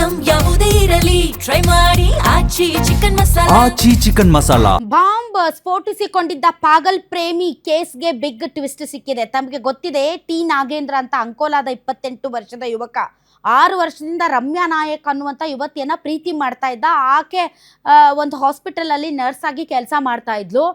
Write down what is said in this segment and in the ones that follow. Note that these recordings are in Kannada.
ಐಟಂ ಯಾವುದೇ ಇರಲಿ ಟ್ರೈ ಮಾಡಿ ಆಚಿ ಚಿಕನ್ ಮಸಾಲಾ. ಬಾಂಬ್ ಸ್ಫೋಟಿಸಿಕೊಂಡಿದ್ದ ಪಾಗಲ್ ಪ್ರೇಮಿ ಕೇಸ್ಗೆ ಬಿಗ್ ಟ್ವಿಸ್ಟ್ ಸಿಕ್ಕಿದೆ. ತಮಗೆ ಗೊತ್ತಿದೆ, ಟಿ ನಾಗೇಂದ್ರ ಅಂತ ಅಂಕೋಲಾದ 28 ವರ್ಷದ ಯುವಕ 6 ವರ್ಷದಿಂದ ರಮ್ಯಾ ನಾಯಕ್ ಅನ್ನುವಂಥ ಯುವತಿಯನ್ನ ಪ್ರೀತಿ ಮಾಡ್ತಾ ಇದ್ದ. ಆಕೆ ಒಂದು ಹಾಸ್ಪಿಟಲ್ ಅಲ್ಲಿ ನರ್ಸ್ ಆಗಿ ಕೆಲಸ ಮಾಡ್ತಾ ಇದ್ಲು.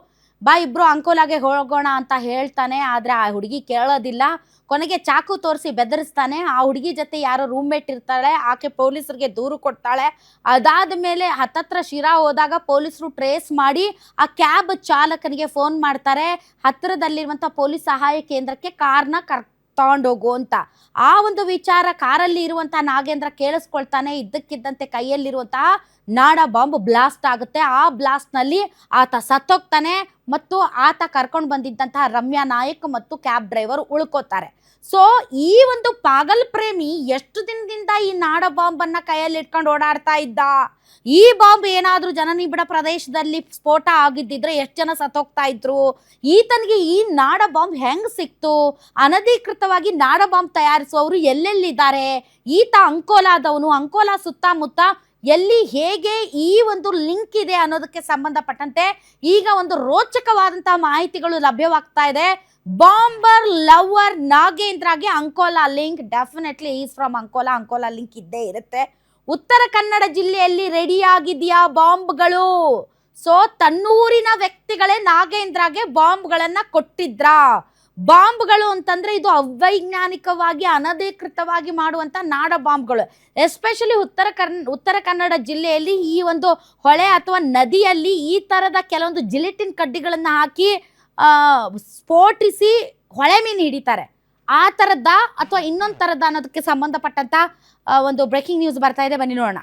ಇಬ್ರು ಅಂಕೋಲಾಗೆ ಹೋಗೋಣ ಅಂತ ಹೇಳ್ತಾನೆ. ಆದ್ರೆ ಆ ಹುಡುಗಿ ಕೇಳೋದಿಲ್ಲ. ಕೊನೆಗೆ ಚಾಕು ತೋರಿಸಿ ಬೆದರಿಸ್ತಾನೆ. ಆ ಹುಡುಗಿ ಜೊತೆ ಯಾರೋ ರೂಮ್ಮೇಟ್ ಇರ್ತಾಳೆ. ಆಕೆ ಪೊಲೀಸರಿಗೆ ದೂರು ಕೊಡ್ತಾಳೆ. ಅದಾದ ಮೇಲೆ ಹತ್ತತ್ರ ಶಿರಾ ಹೋದಾಗ ಪೊಲೀಸರು ಟ್ರೇಸ್ ಮಾಡಿ ಆ ಕ್ಯಾಬ್ ಚಾಲಕನಿಗೆ ಫೋನ್ ಮಾಡ್ತಾರೆ, ಹತ್ತಿರದಲ್ಲಿರುವಂಥ ಪೊಲೀಸ್ ಸಹಾಯ ಕೇಂದ್ರಕ್ಕೆ ಕಾರ್ನ ತಗೊಂಡೋಗು ಅಂತ. ಆ ಒಂದು ವಿಚಾರ ಕಾರಲ್ಲಿ ಇರುವಂತಹ ನಾಗೇಂದ್ರ ಕೇಳಿಸ್ಕೊಳ್ತಾನೆ. ಇದ್ದಕ್ಕಿದ್ದಂತೆ ಕೈಯಲ್ಲಿರುವಂತಹ ನಾಡ ಬಾಂಬ್ ಬ್ಲಾಸ್ಟ್ ಆಗುತ್ತೆ. ಆ ಬ್ಲಾಸ್ಟ್ನಲ್ಲಿ ಆತ ಸತ್ತೋಗ್ತಾನೆ ಮತ್ತು ಆತ ಕರ್ಕೊಂಡು ಬಂದಿದ್ದಂತಹ ರಮ್ಯಾ ನಾಯಕ್ ಮತ್ತು ಕ್ಯಾಬ್ ಡ್ರೈವರ್ ಉಳ್ಕೋತಾರೆ. ಸೊ ಈ ಒಂದು ಪಾಗಲ್ ಪ್ರೇಮಿ ಎಷ್ಟು ದಿನದಿಂದ ಈ ನಾಡ ಬಾಂಬನ್ನು ಕೈಯಲ್ಲಿ ಇಟ್ಕೊಂಡು ಓಡಾಡ್ತಾ ಇದ್ದ. ಈ ಬಾಂಬ್ ಏನಾದರೂ ಜನನಿಬಿಡ ಪ್ರದೇಶದಲ್ಲಿ ಸ್ಫೋಟ ಆಗಿದ್ದಿದ್ರೆ ಎಷ್ಟು ಜನ ಸತ್ತೋಗ್ತಾ ಇದ್ರು. ಈತನಿಗೆ ಈ ನಾಡ ಬಾಂಬ್ ಹೆಂಗ್ ಸಿಕ್ತು? ಅನಧಿಕೃತವಾಗಿ ನಾಡ ಬಾಂಬ್ ತಯಾರಿಸುವವರು ಎಲ್ಲೆಲ್ಲಿದ್ದಾರೆ? ಈತ ಅಂಕೋಲಾದವನು. ಅಂಕೋಲಾ ಸುತ್ತಮುತ್ತ ಎಲ್ಲಿ ಹೇಗೆ ಈ ಒಂದು ಲಿಂಕ್ ಇದೆ ಅನ್ನೋದಕ್ಕೆ ಸಂಬಂಧಪಟ್ಟಂತೆ ಈಗ ಒಂದು ರೋಚಕವಾದಂತಹ ಮಾಹಿತಿಗಳು ಲಭ್ಯವಾಗ್ತಾ ಇದೆ. ಬಾಂಬರ್ ಲವರ್ ನಾಗೇಂದ್ರಗೆ Ankola link. Definitely is from Ankola link ಇದ್ದೇ ಇರುತ್ತೆ. ಉತ್ತರ ಕನ್ನಡ ಜಿಲ್ಲೆಯಲ್ಲಿ ರೆಡಿ ಆಗಿದೆಯಾ ಬಾಂಬ್ಗಳು? ಸೊ ತನ್ನೂರಿನ ವ್ಯಕ್ತಿಗಳೇ ನಾಗೇಂದ್ರಗೆ ಬಾಂಬ್ಗಳನ್ನ ಕೊಟ್ಟಿದ್ರಾ? ಬಾಂಬ್ಗಳು ಅಂತಂದ್ರೆ ಇದು ಅವೈಜ್ಞಾನಿಕವಾಗಿ ಅನಧಿಕೃತವಾಗಿ ಮಾಡುವಂತ ನಾಡ ಬಾಂಬ್ಗಳು. ಎಸ್ಪೆಷಲಿ ಉತ್ತರ ಕನ್ನಡ ಜಿಲ್ಲೆಯಲ್ಲಿ ಈ ಒಂದು ಹೊಳೆ ಅಥವಾ ನದಿಯಲ್ಲಿ ಈ ತರದ ಕೆಲವೊಂದು ಜಿಲೆಟಿನ್ ಕಡ್ಡಿಗಳನ್ನ ಹಾಕಿ ಸ್ಫೋಟಿಸಿ ಹೊಳೆ ಮೀನು ಹಿಡಿತಾರೆ. ಆ ಥರದ್ದ ಅಥವಾ ಇನ್ನೊಂದು ಥರದ ಅನ್ನೋದಕ್ಕೆ ಸಂಬಂಧಪಟ್ಟಂತ ಒಂದು ಬ್ರೇಕಿಂಗ್ ನ್ಯೂಸ್ ಬರ್ತಾ ಇದೆ, ಬನ್ನಿ ನೋಡೋಣ.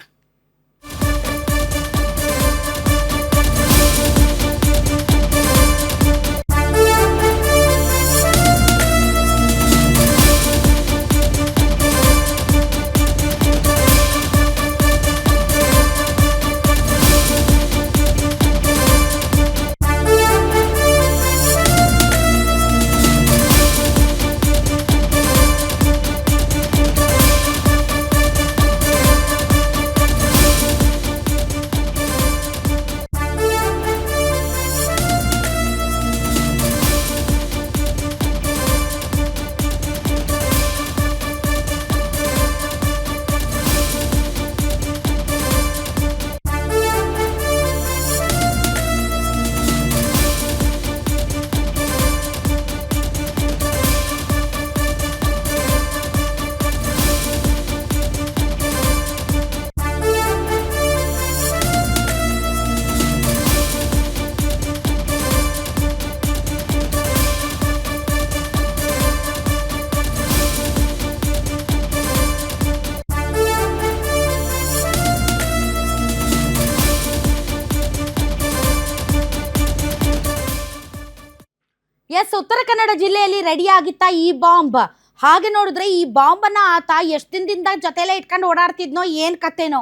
ಎಸ್, ಉತ್ತರ ಕನ್ನಡ ಜಿಲ್ಲೆಯಲ್ಲಿ ರೆಡಿ ಆಗಿತ್ತ ಈ ಬಾಂಬ್. ಹಾಗೆ ನೋಡಿದ್ರೆ ಈ ಬಾಂಬನ್ನು ಆತ ಎಷ್ಟು ದಿನದಿಂದ ಜೊತೆಲೇ ಇಟ್ಕೊಂಡು ಓಡಾಡ್ತಿದ್ನೋ ಏನು ಕಥೆನೋ.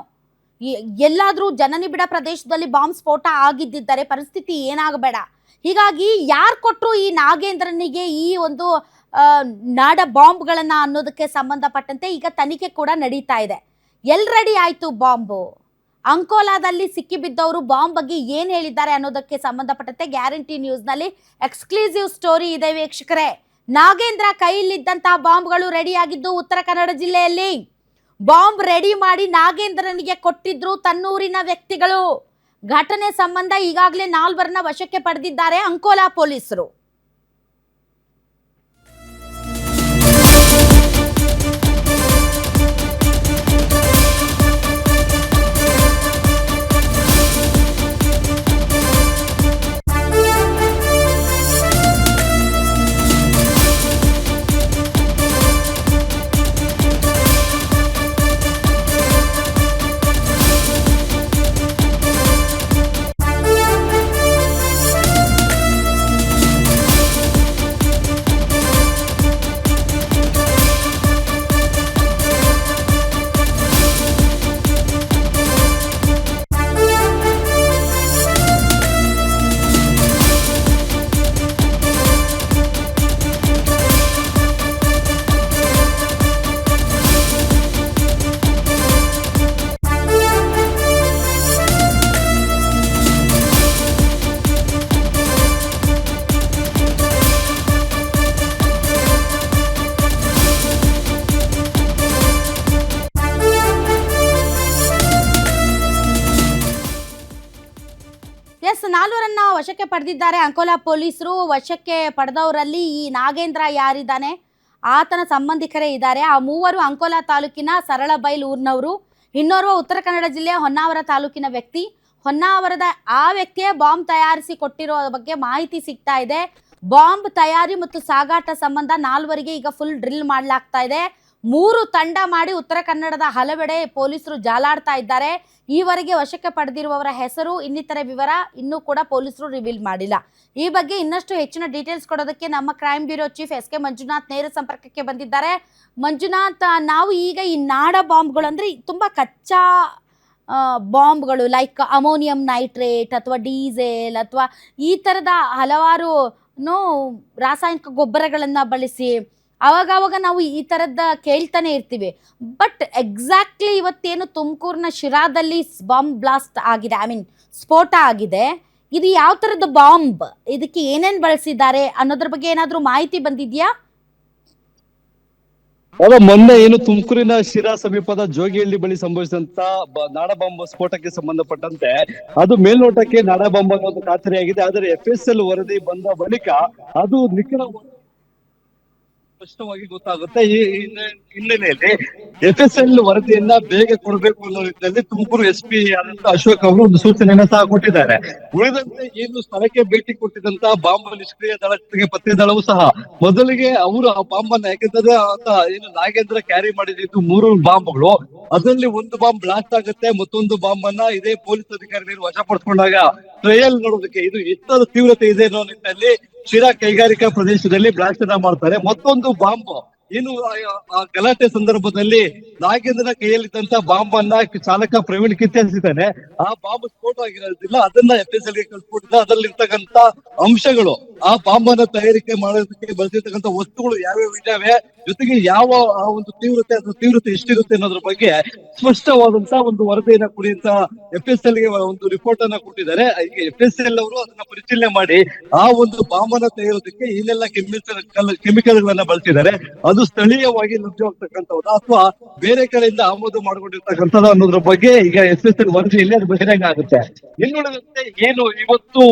ಎಲ್ಲಾದರೂ ಜನನಿಬಿಡ ಪ್ರದೇಶದಲ್ಲಿ ಬಾಂಬ್ ಸ್ಫೋಟ ಆಗಿದ್ದಿದ್ದರೆ ಪರಿಸ್ಥಿತಿ ಏನಾಗಬೇಡ. ಹೀಗಾಗಿ ಯಾರು ಕೊಟ್ಟರು ಈ ನಾಗೇಂದ್ರನಿಗೆ ಈ ಒಂದು ನಾಡ ಬಾಂಬ್ಗಳನ್ನು ಅನ್ನೋದಕ್ಕೆ ಸಂಬಂಧಪಟ್ಟಂತೆ ಈಗ ತನಿಖೆ ಕೂಡ ನಡೀತಾ ಇದೆ. ಎಲ್ಲಿ ರೆಡಿ ಆಯಿತು ಬಾಂಬು? ಅಂಕೋಲಾದಲ್ಲಿ ಸಿಕ್ಕಿಬಿದ್ದವರು ಬಾಂಬ್ ಬಗ್ಗೆ ಏನು ಹೇಳಿದ್ದಾರೆ ಅನ್ನೋದಕ್ಕೆ ಸಂಬಂಧಪಟ್ಟಂತೆ ಗ್ಯಾರಂಟಿ ನ್ಯೂಸ್ನಲ್ಲಿ ಎಕ್ಸ್ಕ್ಲೂಸಿವ್ ಸ್ಟೋರಿ ಇದೆ ವೀಕ್ಷಕರೇ. ನಾಗೇಂದ್ರ ಕೈಯಲ್ಲಿದ್ದಂತಹ ಬಾಂಬ್ಗಳು ರೆಡಿ ಆಗಿದ್ದು ಉತ್ತರ ಕನ್ನಡ ಜಿಲ್ಲೆಯಲ್ಲಿ. ಬಾಂಬ್ ರೆಡಿ ಮಾಡಿ ನಾಗೇಂದ್ರನಿಗೆ ಕೊಟ್ಟಿದ್ರು ತನ್ನೂರಿನ ವ್ಯಕ್ತಿಗಳು. ಘಟನೆ ಸಂಬಂಧ ಈಗಾಗಲೇ 4 ವಶಕ್ಕೆ ಪಡೆದಿದ್ದಾರೆ ಅಂಕೋಲಾ ಪೊಲೀಸರು. ನಾಲ್ವರನ್ನ ವಶಕ್ಕೆ ಪಡೆದಿದ್ದಾರೆ ಅಂಕೋಲಾ ಪೊಲೀಸರು. ವಶಕ್ಕೆ ಪಡೆದವರಲ್ಲಿ ಈ ನಾಗೇಂದ್ರ ಯಾರಿದ್ದಾನೆ ಆತನ ಸಂಬಂಧಿಕರೇ ಇದ್ದಾರೆ. ಆ ಮೂವರು ಅಂಕೋಲಾ ತಾಲೂಕಿನ ಸರಳಬೈಲ್ ಊರಿನವರು, ಇನ್ನೋರ್ವ ಉತ್ತರ ಕನ್ನಡ ಜಿಲ್ಲೆಯ ಹೊನ್ನಾವರ ತಾಲೂಕಿನ ವ್ಯಕ್ತಿ. ಹೊನ್ನಾವರದ ಆ ವ್ಯಕ್ತಿಯೇ ಬಾಂಬ್ ತಯಾರಿಸಿ ಕೊಟ್ಟಿರೋ ಬಗ್ಗೆ ಮಾಹಿತಿ ಸಿಗ್ತಾ ಇದೆ. ಬಾಂಬ್ ತಯಾರಿ ಮತ್ತು ಸಾಗಾಟ ಸಂಬಂಧ ನಾಲ್ವರಿಗೆ ಈಗ ಫುಲ್ ಡ್ರಿಲ್ ಮಾಡಲಾಗ್ತಾ ಇದೆ. 3 ತಂಡ ಮಾಡಿ ಉತ್ತರ ಕನ್ನಡದ ಹಲವೆಡೆ ಪೊಲೀಸರು ಜಾಲಾಡ್ತಾ ಇದ್ದಾರೆ. ಈವರೆಗೆ ವಶಕ್ಕೆ ಪಡೆದಿರುವವರ ಹೆಸರು ಇನ್ನಿತರೆ ವಿವರ ಇನ್ನೂ ಕೂಡ ಪೊಲೀಸರು ರಿವೀಲ್ ಮಾಡಿಲ್ಲ. ಈ ಬಗ್ಗೆ ಇನ್ನಷ್ಟು ಹೆಚ್ಚಿನ ಡೀಟೇಲ್ಸ್ ಕೊಡೋದಕ್ಕೆ ನಮ್ಮ crime bureau chief SK Manjunath ನೇರ ಸಂಪರ್ಕಕ್ಕೆ ಬಂದಿದ್ದಾರೆ. ಮಂಜುನಾಥ್, ನಾವು ಈಗ ಈ ನಾಡ ಬಾಂಬ್ಗಳು ಅಂದರೆ ತುಂಬ ಕಚ್ಚಾ ಬಾಂಬ್ಗಳು ಲೈಕ್ ಅಮೋನಿಯಂ ನೈಟ್ರೇಟ್ ಅಥವಾ ಡೀಸೆಲ್ ಅಥವಾ ಈ ಥರದ ಹಲವಾರು ರಾಸಾಯನಿಕ ಗೊಬ್ಬರಗಳನ್ನು ಬಳಸಿ ಅವಾಗವಾಗ ನಾವು ಈ ಥರದ್ದು ಕೇಳ್ತಾನೆ ಇರ್ತೀವಿ. ಬಟ್ ಎಕ್ಸಾಕ್ಟ್ಲಿ ಇವತ್ತೇನು ತುಮಕೂರಿನ ಶಿರಾದಲ್ಲಿ ಬಾಂಬ್ ಬ್ಲಾಸ್ಟ್ ಆಗಿದೆ, ಸ್ಫೋಟ ಆಗಿದೆ, ಇದು ಯಾವ ಥರದ ಬಾಂಬ್, ಇದಕ್ಕೆ ಏನೇನು ಬಳಸಿದ್ದಾರೆ ಅನ್ನೋದ್ರ ಬಗ್ಗೆ ಏನಾದರೂ ಮಾಹಿತಿ ಬಂದಿದೆಯಾ? ಮೊನ್ನೆ ಏನು ತುಮಕೂರಿನ ಶಿರಾ ಸಮೀಪದ ಜೋಗಿಹಳ್ಳಿ ಬಳಿ ಸಂಭವಿಸಿದಂತ ನಾಡ ಬಾಂಬ್ ಸ್ಫೋಟಕ್ಕೆ ಸಂಬಂಧಪಟ್ಟಂತೆ ಅದು ಮೇಲ್ನೋಟಕ್ಕೆ ನಾಡ ಬಾಂಬ್ ಅನ್ನೋದು ಖಾತರಿಯಾಗಿದೆ. ಆದರೆ FSL ವರದಿ ಬಂದ ಬಳಿಕ ಅದು ನಿಖರ ಸ್ಪಷ್ಟವಾಗಿ ಗೊತ್ತಾಗುತ್ತೆ. ಈ ಹಿನ್ನೆಲೆಯಲ್ಲಿ FSL ವರದಿಯನ್ನ ಬೇಗ ಕೊಡಬೇಕು ಅನ್ನೋ ನಿಟ್ಟಿನಲ್ಲಿ ತುಮಕೂರು SP ಆದಂತ ಅಶೋಕ್ ಅವರು ಒಂದು ಸೂಚನೆಯನ್ನ ಸಹ ಕೊಟ್ಟಿದ್ದಾರೆ. ಉಳಿದಂತೆ ಏನು ಸ್ಥಳಕ್ಕೆ ಭೇಟಿ ಕೊಟ್ಟಿದ್ದಂತ ಬಾಂಬ್ ನಿಷ್ಕ್ರಿಯ ದಳ ಜೊತೆಗೆ ಪತ್ತೆ ದಳವು ಸಹ ಮೊದಲಿಗೆ ಅವರು ಆ ಬಾಂಬ್ ಅನ್ನ ಯಾಕಂತಂದ್ರೆ ಏನು ನಾಗೇಂದ್ರ ಕ್ಯಾರಿ ಮಾಡಿದ್ದು 3 ಬಾಂಬ್ಗಳು, ಅದರಲ್ಲಿ ಒಂದು ಬಾಂಬ್ ಬ್ಲಾಸ್ಟ್ ಆಗುತ್ತೆ, ಮತ್ತೊಂದು ಬಾಂಬ್ ಅನ್ನ ಇದೇ ಪೊಲೀಸ್ ಅಧಿಕಾರಿಗಳು ವಶಪಡಿಸಿಕೊಂಡಾಗ ಟ್ರಯಲ್ ನೋಡೋದಕ್ಕೆ ಇದು ಎಷ್ಟು ತೀವ್ರತೆ ಇದೆ ಅನ್ನೋ ನಿಟ್ಟಿನಲ್ಲಿ ಶಿರಾ ಕೈಗಾರಿಕಾ ಪ್ರದೇಶದಲ್ಲಿ ಬ್ಲಾಸ್ಟ್ ಅನ್ನ ಮಾಡ್ತಾರೆ. ಮತ್ತೊಂದು ಬಾಂಬ್ ಏನು ಆ ಗಲಾಟೆ ಸಂದರ್ಭದಲ್ಲಿ ನಾಗೇಂದ್ರ ಕೈಯಲ್ಲಿದ್ದಂತ ಬಾಂಬ್ ಅನ್ನ ಚಾಲಕ ಪ್ರವೀಣ್ ಕಿತ್ತೆಸಿದ್ದಾನೆ. ಆ ಬಾಂಬ್ ಸ್ಫೋಟ ಆಗಿರೋದಿಲ್ಲ, ಅದನ್ನ FSL ಗೆ ಕಳ್ಸಿಕೊಟ್ಟಿದ್ದ. ಅದರಲ್ಲಿರ್ತಕ್ಕಂತ ಅಂಶಗಳು, ಆ ಬಾಂಬ್ ಅನ್ನ ತಯಾರಿಕೆ ಮಾಡೋದಕ್ಕೆ ಬಳಸಿರ್ತಕ್ಕಂಥ ವಸ್ತುಗಳು ಯಾವ್ಯಾವ ಇದ್ದಾವೆ, ಜೊತೆಗೆ ಯಾವ ಆ ಒಂದು ತೀವ್ರತೆ ಎಷ್ಟಿರುತ್ತೆ ಅನ್ನೋದ್ರ ಬಗ್ಗೆ ಸ್ಪಷ್ಟವಾದಂತ ಒಂದು ವರದಿಯನ್ನ ಕೊಡಿ ಅಂತ FSL ಗೆ ಒಂದು ರಿಪೋರ್ಟ್ ಅನ್ನ ಕೊಟ್ಟಿದ್ದಾರೆ. ಈಗ FSL ಅವರು ಅದನ್ನ ಪರಿಶೀಲನೆ ಮಾಡಿ ಆ ಒಂದು ಬಾಂಬ್ ಅನ್ನ ತೆಗೆಯೋದಕ್ಕೆ ಏನೆಲ್ಲ ಕೆಮಿಕಲ್ ಗಳನ್ನ ಬಳಸಿದ್ದಾರೆ, ಅದು ಸ್ಥಳೀಯವಾಗಿ ಲಭ್ಯವಾಗ್ತಕ್ಕಂಥದ್ದು ಅಥವಾ ಬೇರೆ ಕಡೆಯಿಂದ ಆಮದು ಮಾಡಿಕೊಂಡಿರ್ತಕ್ಕಂಥದ್ದು ಅನ್ನೋದ್ರ ಬಗ್ಗೆ ಈಗ FSL ವರದಿಯಲ್ಲಿ ಅದು ಬಹಿರಂಗ ಆಗುತ್ತೆ. ಇನ್ನುಳಿದಂತೆ ಏನು ಇವತ್ತು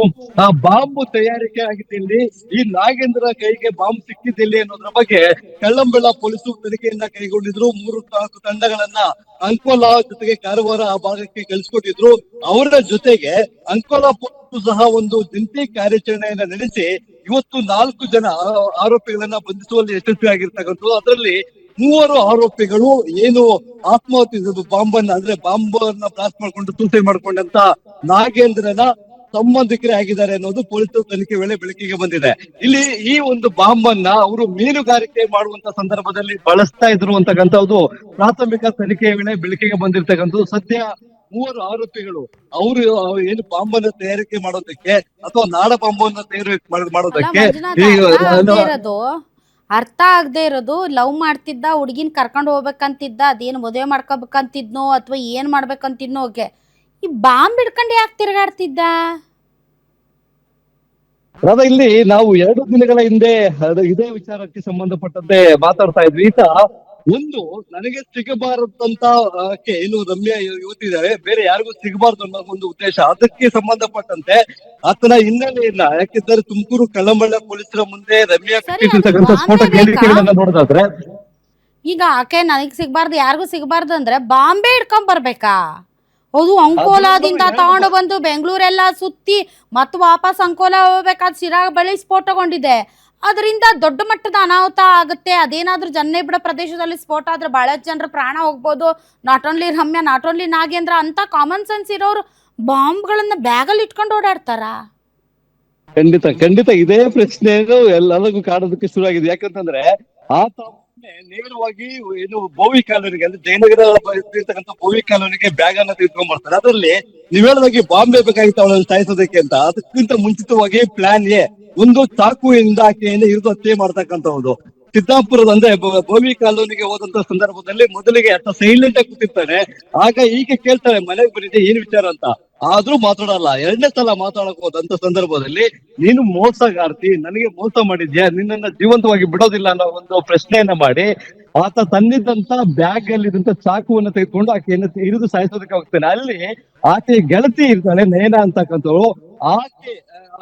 ಆ ಬಾಂಬ್ ತಯಾರಿಕೆ ಆಗಿದ್ದಲ್ಲಿ ಈ ನಾಗೇಂದ್ರ ಕೈಗೆ ಬಾಂಬ್ ಸಿಕ್ಕಿದ್ದಲ್ಲಿ ಅನ್ನೋದ್ರ ಬಗ್ಗೆ ಕಳ್ಳಂಬೆಳ ಪೊಲೀಸರು ತನಿಖೆಯನ್ನ ಕೈಗೊಂಡಿದ್ರು. 3-4 ತಂಡಗಳನ್ನ ಅಂಕೋಲಾ ಜೊತೆಗೆ ಕಾರವಾರ ಆ ಭಾಗಕ್ಕೆ ಕಳಿಸ್ಕೊಟ್ಟಿದ್ರು. ಅವರ ಜೊತೆಗೆ ಅಂಕೋಲಾ ಪೊಲೀಸರು ಸಹ ಒಂದು ಜಂಟಿ ಕಾರ್ಯಾಚರಣೆಯನ್ನ ನಡೆಸಿ ಇವತ್ತು 4 ಜನ ಆರೋಪಿಗಳನ್ನ ಬಂಧಿಸುವಲ್ಲಿ ಯಶಸ್ವಿ ಆಗಿರ್ತಕ್ಕಂಥದ್ದು. ಅದರಲ್ಲಿ 3 ಆರೋಪಿಗಳು ಏನು ಆತ್ಮಹತ್ಯೆ ಬಾಂಬ್ ಅನ್ನ ಅಂದ್ರೆ ಬಾಂಬ್ ಅನ್ನ ಬ್ಲಾಸ್ಟ್ ಮಾಡ್ಕೊಂಡು ಸೂಸೈಡ್ ಮಾಡ್ಕೊಂಡಂತ ನಾಗೇಂದ್ರನ ಸಂಬಂಧಿಕರೇ ಆಗಿದ್ದಾರೆ ಅನ್ನೋದು ಪೊಲೀಸರು ತನಿಖೆ ವೇಳೆ ಬೆಳಕಿಗೆ ಬಂದಿದೆ. ಇಲ್ಲಿ ಈ ಒಂದು ಬಾಂಬ್ ಅನ್ನ ಅವರು ಮೀನುಗಾರಿಕೆ ಮಾಡುವಂತ ಸಂದರ್ಭದಲ್ಲಿ ಬಳಸ್ತಾ ಇದ್ರು ಅಂತಕ್ಕಂಥದ್ದು ಪ್ರಾಥಮಿಕ ತನಿಖೆಯ ವೇಳೆ ಬೆಳಕಿಗೆ ಬಂದಿರ್ತಕ್ಕಂಥದ್ದು. ಸದ್ಯ 3 ಆರೋಪಿಗಳು ಅವರು ಏನು ಬಾಂಬ್ ಅನ್ನ ತಯಾರಿಕೆ ಮಾಡೋದಕ್ಕೆ ಅಥವಾ ನಾಡ ಬಾಂಬ್ ಅನ್ನ ತಯಾರಿಕೆ ಮಾಡೋದಕ್ಕೆ ಅರ್ಥ ಆಗದೆ ಇರೋದು, ಲವ್ ಮಾಡ್ತಿದ್ದ ಹುಡುಗಿನ ಕರ್ಕೊಂಡು ಹೋಗ್ಬೇಕಂತಿದ್ದ, ಅದೇನು ಮದುವೆ ಮಾಡ್ಕೋಬೇಕಂತಿದ್ನೋ ಅಥವಾ ಏನ್ ಮಾಡ್ಬೇಕಂತಿದ್ನೋ, ಓಕೆ, ಈ ಬಾಂಬ್ ಹಿಡ್ಕೊಂಡು ಯಾಕೆ ತಿರುಗಾಡ್ತಿದ್ದ? ಇಲ್ಲಿ ನಾವು 2 ದಿನಗಳ ಹಿಂದೆ ಇದೇ ವಿಚಾರಕ್ಕೆ ಸಂಬಂಧಪಟ್ಟಂತೆ ಮಾತಾಡ್ತಾ ಇದ್ವಿ. ಈತ ಒಂದು ನನಗೆ ಸಿಗಬಾರದಂತ ಏನು ರಮ್ಯಾ ಯುವತಿದ್ದಾರೆ, ಬೇರೆ ಯಾರಿಗೂ ಸಿಗಬಾರ್ದು ಅನ್ನೋ ಒಂದು ಉದ್ದೇಶ, ಅದಕ್ಕೆ ಸಂಬಂಧಪಟ್ಟಂತೆ ಆತನ ಹಿನ್ನೆಲೆಯನ್ನ ಯಾಕೆಂದ್ರೆ ತುಮಕೂರು ಕಳ್ಳಂಬಳ್ಳ ಪೊಲೀಸರ ಮುಂದೆ ರಮ್ಯಾ ಕಟ್ಟಿರ್ತಕ್ಕಂಥ ಸ್ಫೋಟಕ ಹೇಳಿಕೆಗಳನ್ನ ನೋಡೋದಾದ್ರೆ ಈಗ ಆಕೆ ನನಗ್ ಸಿಗಬಾರ್ದು ಯಾರಿಗೂ ಸಿಗಬಾರ್ದು ಅಂದ್ರೆ ಬಾಂಬೆ ಹಿಡ್ಕೊಂಡ್ ಬರ್ಬೇಕಾ? ಅದು ಅಂಕೋಲಾದಿಂದ ತಗೊಂಡು ಬಂದು ಬೆಂಗಳೂರೆಲ್ಲ ಸುತ್ತಿ ಮತ್ತು ವಾಪಸ್ ಅಂಕೋಲಾ ಹೋಗ್ಬೇಕಾದ್ರೆ ಶಿರಾ ಬಳಿ ಸ್ಫೋಟಗೊಂಡಿದೆ. ಅದರಿಂದ ದೊಡ್ಡ ಮಟ್ಟದ ಅನಾಹುತ ಆಗುತ್ತೆ. ಅದೇನಾದ್ರೂ ಜನ್ನೇಬಿಡ ಪ್ರದೇಶದಲ್ಲಿ ಸ್ಫೋಟ ಆದ್ರೆ ಬಹಳಷ್ಟು ಜನರ ಪ್ರಾಣ ಹೋಗ್ಬೋದು. Not only Ramya, not only Nagendra ಅಂತ ಕಾಮನ್ ಸೆನ್ಸ್ ಇರೋರು ಬಾಂಬ್ಗಳನ್ನ ಬ್ಯಾಗಲ್ಲಿ ಇಟ್ಕೊಂಡು ಓಡಾಡ್ತಾರ? ಖಂಡಿತ ಇದೇ ಪ್ರಶ್ನೆ ಎಲ್ಲರಿಗೂ ಕಾಡೋದಕ್ಕೆ ಶುರು ಆಗಿದೆ. ಯಾಕಂತಂದ್ರೆ ಆತ ನೇರವಾಗಿ ಏನು ಬೋವಿ ಕಾಲೋನಿಗೆ ಅಂದ್ರೆ ಜಯನಗರ ಇರ್ತಕ್ಕಂಥ ಬೋವಿ ಕಾಲೋನಿಗೆ ಬ್ಯಾಗ್ ಅನ್ನ ತೆಗೆದುಕೊಂಡ್ ಬರ್ತಾರೆ. ಅದರಲ್ಲಿ ನೀವ್ ಹೇಳೋದಾಗಿ ಬಾಂಬೆ ಬೇಕಾಗಿತ್ತು ಅವಳನ್ನು ಸಾಯಿಸೋದಕ್ಕೆ ಅಂತ. ಅದಕ್ಕಿಂತ ಮುಂಚಿತವಾಗಿ ಪ್ಲಾನ್ ಎ ಒಂದು ಚಾಕುವಿಂದ ಆಕೆಯನ್ನು ಇರಿದು ಹತ್ಯೆ ಮಾಡ್ತಕ್ಕಂಥದ್ದು. ಸಿದ್ದಾಪುರದ ಅಂದ್ರೆ ಬೋವಿ ಕಾಲೋನಿಗೆ ಹೋದಂತ ಸಂದರ್ಭದಲ್ಲಿ ಮೊದಲಿಗೆ ಆತ ಸೈಲೆಂಟ್ ಆಗಿ ಕೂತಿರ್ತಾನೆ. ಆಗ ಈಗ ಕೇಳ್ತಾಳೆ ಮನೆಗೆ ಬಂದಿದ್ದೆ ಏನ್ ವಿಚಾರ ಅಂತ, ಆದ್ರೂ ಮಾತಾಡಲ್ಲ. 2ನೇ ಸಲ ಮಾತಾಡಕ್ ಹೋದಂತ ಸಂದರ್ಭದಲ್ಲಿ ನೀನು ಮೋಸಗಾರ್ತಿ, ನನಗೆ ಮೋಸ ಮಾಡಿದ್ಯಾ, ನಿನ್ನನ್ನ ಜೀವಂತವಾಗಿ ಬಿಡೋದಿಲ್ಲ ಅನ್ನೋ ಒಂದು ಪ್ರಶ್ನೆಯನ್ನ ಮಾಡಿ ಆತ ತಂದಿದ್ದಂತ ಬ್ಯಾಗ್ ಅಲ್ಲಿ ಇದ್ದಂತ ಚಾಕುವನ್ನ ತೆಗೆದುಕೊಂಡು ಆಕೆಯನ್ನು ಇರಿದು ಸಾಯಿಸೋದಕ್ಕೆ ಹೋಗ್ತಾನೆ. ಅಲ್ಲಿ ಆಕೆ ಗೆಳತಿ ಇರ್ತಾಳೆ ನಯನ ಅಂತಕ್ಕಂಥವ್ರು. ಆಕೆ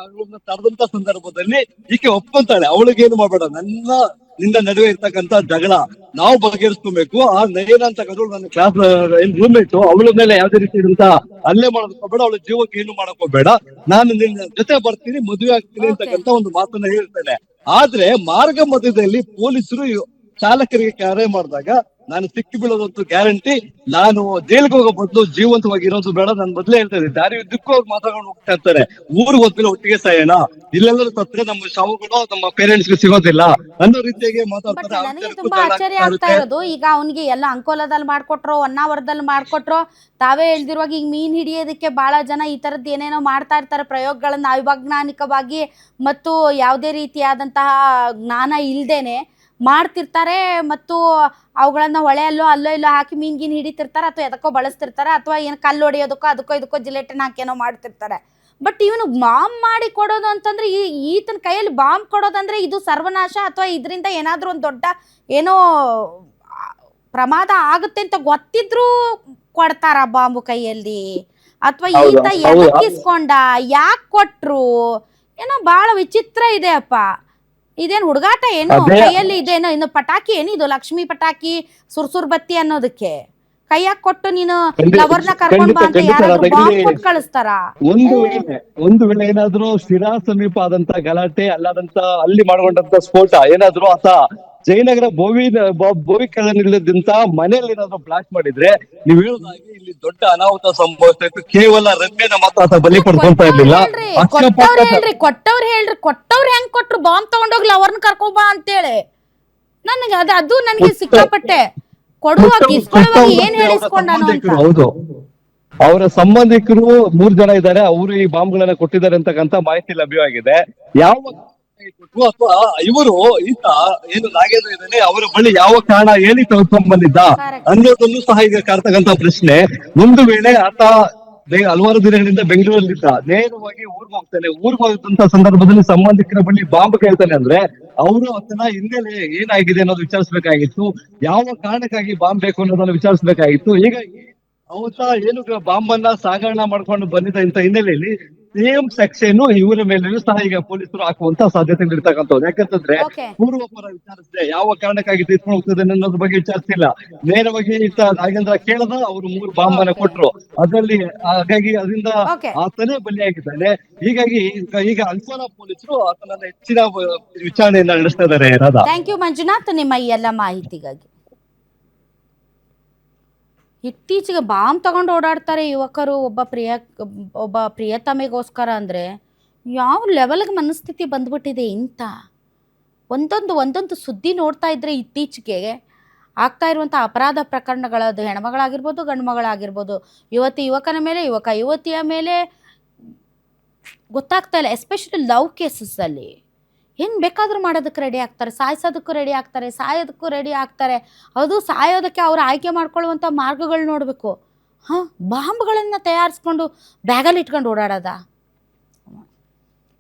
ಅವ್ಳನ್ನ ತಡೆದಂತ ಸಂದರ್ಭದಲ್ಲಿ ಈಕೆ ಒಪ್ಕೊಂತಾಳೆ, ಅವಳಿಗೇನು ಮಾಡಬೇಡ, ನಿನ್ನ ನಡುವೆ ಇರ್ತಕ್ಕಂತ ಜಗಳ ನಾವು ಬಗೆಹರಿಸ್ಕೊಬೇಕು. ಆ ನಯನ ಅಂತ ಕದ್ರು ನನ್ನ ಕ್ಲಾಸ್ ರೂಮ್ಮೇಟ್, ಅವಳ ಮೇಲೆ ಯಾವ್ದೇ ರೀತಿ ಇರುವಂತ ಅಲ್ಲೇ ಮಾಡೋದಕ್ಕೆ ಹೋಗ್ಬೇಡ, ಅವಳ ಜೀವಕ್ಕೆ ಏನು ಮಾಡಕ್ ಹೋಗ್ಬೇಡ, ನಾನು ನಿನ್ನ ಜೊತೆ ಬರ್ತೀನಿ, ಮದುವೆ ಆಗ್ತೀನಿ ಅಂತಕ್ಕಂತ ಒಂದು ಮಾತನ್ನ ಹೇಳ್ತಾನೆ. ಆದ್ರೆ ಮಾರ್ಗ ಮಧ್ಯದಲ್ಲಿ ಪೊಲೀಸರು ಚಾಲಕರಿಗೆ ಕರೆ ಮಾಡಿದಾಗ, ನಾನು ಸಿಕ್ಕಿ ಬೀಳೋದಂತೂ ಗ್ಯಾರಂಟಿ, ನಾನು ಜೈಲ್ಗೆ ಹೋಗೋ ಬದಲು ಜೀವಂತವಾಗಿ ಇರೋದು ಬೇಡ, ನಾನು ಮೊದ್ಲೇ ಹೇಳ್ತಾ ಇದ್ದೆ, ದಾರಿ ಉದ್ದಕ್ಕೂ ಹೋಗಿ ಮಾತಾಡ್ಕೊಂಡು ಹೋಗ್ತಾ ಇರ್ತಾರೆ, ಊರಿಗೆ ಹೋದ್ಮೇಲೆ ಒಟ್ಟಿಗೆ ಸಾಯೋಣ, ಇಲ್ಲೆಲ್ಲರೂ ಸತ್ರೆ ನಮ್ಮ ಶವಗಳು ನಮ್ಮ ಪೇರೆಂಟ್ಸ್ ಸಿಗೋದಿಲ್ಲ ಅನ್ನೋ ರೀತಿಯಾಗಿ ಬಟ್ ಮಾತಾಡ್ತಾರೆ. ನನಗೆ ತುಂಬಾ ಆಶ್ಚರ್ಯ ಆಗ್ತಾ ಇರೋದು, ಈಗ ಅವನಿಗೆ ಎಲ್ಲ ಅಂಕೋಲದಲ್ಲಿ ಮಾಡ್ಕೊಟ್ರೋ ಹೊನ್ನಾವರದಲ್ಲಿ ಮಾಡ್ಕೊಟ್ರೋ ತಾವೇ ಹೇಳ್ದಿರುವಾಗ, ಈಗ ಮೀನ್ ಹಿಡಿಯೋದಕ್ಕೆ ಬಹಳ ಜನ ಈ ತರದ್ದು ಏನೇನೋ ಮಾಡ್ತಾ ಇರ್ತಾರೆ ಪ್ರಯೋಗಗಳನ್ನ ಅವೈಜ್ಞಾನಿಕವಾಗಿ ಮತ್ತು ಯಾವುದೇ ರೀತಿಯಾದಂತಹ ಜ್ಞಾನ ಇಲ್ದೇನೆ ಮಾಡ್ತಿರ್ತಾರೆ, ಮತ್ತು ಅವುಗಳನ್ನ ಹೊಳೆಯಲ್ಲೋ ಅಲ್ಲೋ ಇಲ್ಲೋ ಹಾಕಿ ಮೀನ್ಗಿನ್ ಹಿಡಿತಿರ್ತಾರೆ, ಅಥವಾ ಎದಕ್ಕೋ ಬಳಸ್ತಿರ್ತಾರೆ, ಅಥವಾ ಏನು ಕಲ್ಲು ಹೊಡೆಯೋದಕ್ಕೋ ಅದಕ್ಕೋ ಇದಕ್ಕೋ ಜಿಲೆಟಿನ್ ಹಾಕೇನೋ ಮಾಡ್ತಿರ್ತಾರೆ. ಬಟ್ ಇವನು ಬಾಂಬ್ ಮಾಡಿ ಕೊಡೋದು ಅಂತಂದ್ರೆ, ಈತನ ಕೈಯಲ್ಲಿ ಬಾಂಬ್ ಕೊಡೋದಂದ್ರೆ ಇದು ಸರ್ವನಾಶ, ಅಥವಾ ಇದರಿಂದ ಏನಾದ್ರೂ ಒಂದು ದೊಡ್ಡ ಏನೋ ಪ್ರಮಾದ ಆಗುತ್ತೆ ಅಂತ ಗೊತ್ತಿದ್ರು ಕೊಡ್ತಾರ ಬಾಂಬು ಕೈಯಲ್ಲಿ, ಅಥವಾ ಈತ ಎದಕ್ಕಿಸ್ಕೊಂಡ, ಯಾಕೆ ಕೊಟ್ರು, ಏನೋ ಬಹಳ ವಿಚಿತ್ರ ಇದೆ ಅಪ್ಪ. ಇದೇನು ಹುಡುಗಾಟ ಏನು ಕೈಯಲ್ಲಿ ಇದೇನೋ, ಇನ್ನು ಪಟಾಕಿ ಏನಿದು ಲಕ್ಷ್ಮಿ ಪಟಾಕಿ ಸುರ್ಸುರ್ ಬತ್ತಿ ಅನ್ನೋದಕ್ಕೆ ಕೈಯಾಗ ಕೊಟ್ಟು ನೀನು ಲವರ್ನ ಕರ್ಕೊಂಡ್ ಬಾ ಅಂತ ಯಾರಾದ್ರೂ ಬಾಂಬ್ ಕೊಟ್ಟು ಕಳಿಸ್ತಾರ? ಒಂದು ವೇಳೆ ಏನಾದ್ರು ಶಿರಾ ಸಮೀಪ ಆದಂತ ಗಲಾಟೆ ಅಲ್ಲಾದಂತ ಅಲ್ಲಿ ಮಾಡ್ಕೊಂಡಂತ ಸ್ಫೋಟ ಏನಾದ್ರು ಆತ ಜಯನಗರ ಬೋವಿ ಕೆಳನಿಲ್ಲದಂತ ಮನೆಯಲ್ಲಿ ಏನಾದ್ರು ಬ್ಲಾಸ್ಟ್ ಮಾಡಿದ್ರೆ, ನೀವ್ ಹೇಳೋದಾಗಿ ಇಲ್ಲಿ ದೊಡ್ಡ ಅನಾಹುತ ಸಂಭವಿಸ್ತಾ ಇತ್ತು. ಕೇವಲ ರಮ್ಯನ ಮಾತ್ರ ಆತ ಬಲಿ ಪಡ್ಕೊಂತ ಇರ್ಲಿಲ್ಲ. ಕೊಟ್ಟವ್ರು ಹೆಂಗ್ ಕೊಟ್ರು ಬಾಂಬ್ ತಗೊಂಡೋಗ್ಲಿ ಅವ್ರನ್ನ ಕರ್ಕೊಂಬಾ ಅಂತೇಳಿ? ನನಗೆ ಅದು ನನಗೆ ಸಿಕ್ಕಾಪಟ್ಟೆ ಕೊಡುವಾಗ ಇಸ್ಕೊಳ್ಳುವಾಗ ಏನ್ ಹೇಳಿಸ್ಕೊಂಡಾನು ಅಂತ. ಹೌದು, ಅವರ ಸಂಬಂಧಿಕರು 3 ಜನ ಇದ್ದಾರೆ, ಅವರು ಈ ಬಾಂಬ್ಗಳನ್ನ ಕೊಟ್ಟಿದ್ದಾರೆ ಅಂತಕ್ಕಂತ ಮಾಹಿತಿ ಲಭ್ಯವಾಗಿದೆ. ಯಾವ ಅಥವಾ ಇವರು ಈತ ಏನು ನಾಗೇಂದ್ರ ಇದ್ದಾನೆ ಅವರ ಬಳಿ ಯಾವ ಕಾರಣ ಹೇಳಿ ತಗೊಂಡ್ ಬಂದಿದ್ದ ಅನ್ನೋದನ್ನು ಸಹ ಈಗ ಕಾಡ್ತಕ್ಕಂತ ಪ್ರಶ್ನೆ. ಒಂದು ವೇಳೆ ಆತ ಹಲವಾರು ದಿನಗಳಿಂದ ಬೆಂಗಳೂರಲ್ಲಿದ್ದ, ನೇರವಾಗಿ ಊರ್ಗ್ ಹೋಗ್ತಾನೆ, ಊರ್ಗ್ ಹೋದಂತ ಸಂದರ್ಭದಲ್ಲಿ ಸಂಬಂಧಿಕರ ಬಳಿ ಬಾಂಬ್ ಕೇಳ್ತಾನೆ ಅಂದ್ರೆ, ಅವರು ಆತನ ಹಿನ್ನೆಲೆ ಏನಾಗಿದೆ ಅನ್ನೋದು ವಿಚಾರಿಸಬೇಕಾಗಿತ್ತು, ಯಾವ ಕಾರಣಕ್ಕಾಗಿ ಬಾಂಬ್ ಬೇಕು ಅನ್ನೋದನ್ನ ವಿಚಾರಿಸಬೇಕಾಗಿತ್ತು. ಹೀಗಾಗಿ ಅವತ್ತ ಏನು ಬಾಂಬ್ ಅನ್ನ ಸಾಗಣೆ ಮಾಡ್ಕೊಂಡು ಬಂದಿದ್ದ ಇಂತ ಹಿನ್ನೆಲೆಯಲ್ಲಿ ಸೇಮ್ ಸೆಕ್ಷನ್ ಇವರ ಮೇಲೆಯೂ ಸಹ ಈಗ ಪೊಲೀಸರು ಹಾಕುವಂತ ಸಾಧ್ಯತೆಗಳು ಇರ್ತಕ್ಕಂಥದ್ದು. ಯಾಕಂತಂದ್ರೆ ಪೂರ್ವಪರ ವಿಚಾರಿಸಿದೆ, ಯಾವ ಕಾರಣಕ್ಕಾಗಿ ತೀರ್ಕೊಂಡು ಹೋಗ್ತದೆ ಅನ್ನೋದ್ರ ಬಗ್ಗೆ ವಿಚಾರಿಸಿಲ್ಲ, ನೇರವಾಗಿ ನಾಗೇಂದ್ರ ಕೇಳದ ಅವರು 3 ಬಾಂಬ್ ಅನ್ನ ಕೊಟ್ರು ಅದರಲ್ಲಿ. ಹಾಗಾಗಿ ಅದರಿಂದ ಆತನೇ ಬಲಿಯಾಗಿದ್ದಾನೆ. ಹೀಗಾಗಿ ಈಗ ಅಂಕೋಲಾ ಪೊಲೀಸರು ಆತನನ್ನ ಹೆಚ್ಚಿನ ವಿಚಾರಣೆಯನ್ನ ನಡೆಸ್ತಾ ಇದ್ದಾರೆ. ಥ್ಯಾಂಕ್ ಯು ಮಂಜುನಾಥ್, ನಿಮ್ಮ ಈ ಎಲ್ಲ ಮಾಹಿತಿಗಾಗಿ. ಇತ್ತೀಚೆಗೆ ಬಾಂಬ್ ತಗೊಂಡು ಓಡಾಡ್ತಾರೆ ಯುವಕರು, ಒಬ್ಬ ಪ್ರಿಯತಮೆಗೋಸ್ಕರ ಅಂದರೆ ಯಾವ ಲೆವೆಲ್ಗೆ ಮನಸ್ಥಿತಿ ಬಂದ್ಬಿಟ್ಟಿದೆ ಇಂಥ ಒಂದೊಂದು ಸುದ್ದಿ ನೋಡ್ತಾ ಇದ್ರೆ ಇತ್ತೀಚೆಗೆ ಆಗ್ತಾ ಇರುವಂಥ ಅಪರಾಧ ಪ್ರಕರಣಗಳದು ಹೆಣ್ಮಗಳಾಗಿರ್ಬೋದು ಗಂಡು ಮಗಳಾಗಿರ್ಬೋದು, ಯುವಕನ ಮೇಲೆ ಯುವತಿಯ ಮೇಲೆ ಗೊತ್ತಾಗ್ತಾ ಇಲ್ಲ. ಎಸ್ಪೆಷಲಿ ಲವ್ ಕೇಸಸ್ಸಲ್ಲಿ ಏನು ಬೇಕಾದರೂ ಮಾಡೋದಕ್ಕೆ ರೆಡಿ ಆಗ್ತಾರೆ, ಸಾಯಿಸೋದಕ್ಕೂ ರೆಡಿ ಆಗ್ತಾರೆ, ಸಾಯೋದಕ್ಕೂ ರೆಡಿ ಆಗ್ತಾರೆ. ಅದು ಸಾಯೋದಕ್ಕೆ ಅವರು ಆಯ್ಕೆ ಮಾಡ್ಕೊಳ್ಳುವಂಥ ಮಾರ್ಗಗಳು ನೋಡಬೇಕು. ಬಾಂಬ್ಗಳನ್ನು ತಯಾರಿಸ್ಕೊಂಡು ಬ್ಯಾಗಲ್ಲಿ ಇಟ್ಕೊಂಡು ಓಡಾಡೋದ?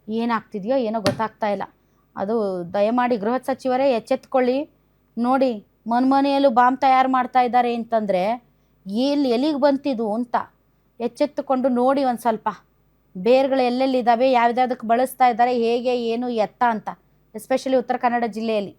ಏನಾಗ್ತಿದೆಯೋ ಏನೋ ಗೊತ್ತಾಗ್ತಾ ಇಲ್ಲ. ಅದು ದಯಮಾಡಿ ಗೃಹ ಸಚಿವರೇ ಎಚ್ಚೆತ್ಕೊಳ್ಳಿ. ನೋಡಿ, ಮನೆಯಲ್ಲೂ ಬಾಂಬ್ ತಯಾರು ಮಾಡ್ತಾ ಇದ್ದಾರೆ ಅಂತಂದರೆ ಎಲ್ಲಿಗೆ ಬಂತಿದ್ದು ಅಂತ ಎಚ್ಚೆತ್ತುಕೊಂಡು ನೋಡಿ ಒಂದು ಸ್ವಲ್ಪ. ಬೇರ್ಗಳು ಎಲ್ಲೆಲ್ಲಿದ್ದಾವೆ, ಯಾವುದಕ್ಕೆ ಬಳಸ್ತಾ ಇದ್ದಾರೆ, ಹೇಗೆ ಏನು ಎತ್ತ ಅಂತ, ಎಸ್ಪೆಷಲಿ ಉತ್ತರ ಕನ್ನಡ ಜಿಲ್ಲೆಯಲ್ಲಿ.